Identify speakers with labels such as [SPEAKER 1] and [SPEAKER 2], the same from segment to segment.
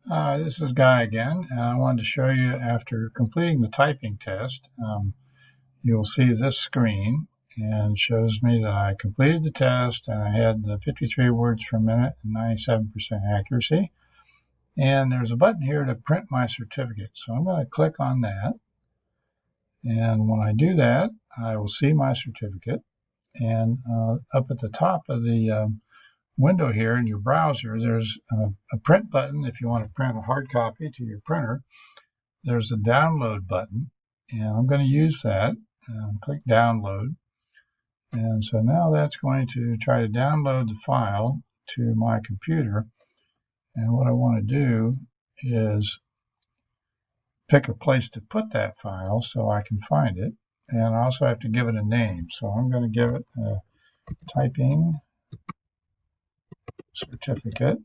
[SPEAKER 1] This is Guy again, and I wanted to show you after completing the typing test. You'll see this screen and shows me that I completed the test and I had the 53 words per minute and 97% accuracy. And there's a button here to print my certificate. So I'm going to click on that. And when I do that, I will see my certificate. And up at the top of the window here in your browser, there's a print button if you want to print a hard copy to your printer. There's a download button, and I'm going to use that. Click download. And so now that's going to try to download the file to my computer. And what I want to do is pick a place to put that file so I can find it. And I also have to give it a name. So I'm going to give it a typing certificate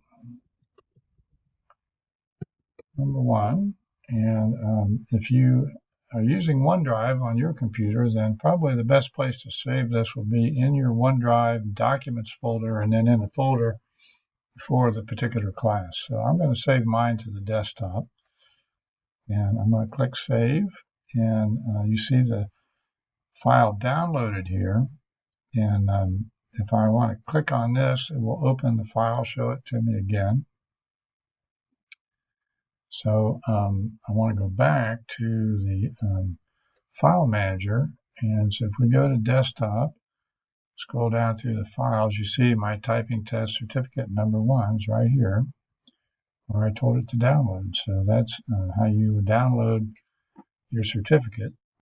[SPEAKER 1] number 1. And if you are using OneDrive on your computer, then probably the best place to save this will be in your OneDrive Documents folder and then in a folder for the particular class. So I'm going to save mine to the desktop. And I'm going to click Save. And you see the file downloaded here. And if I want to click on this, it will open the file, show it to me again. So I want to go back to the file manager. And so if we go to desktop, scroll down through the files, you see my typing test certificate number 1 is right here, where I told it to download. So that's how you would download your certificate.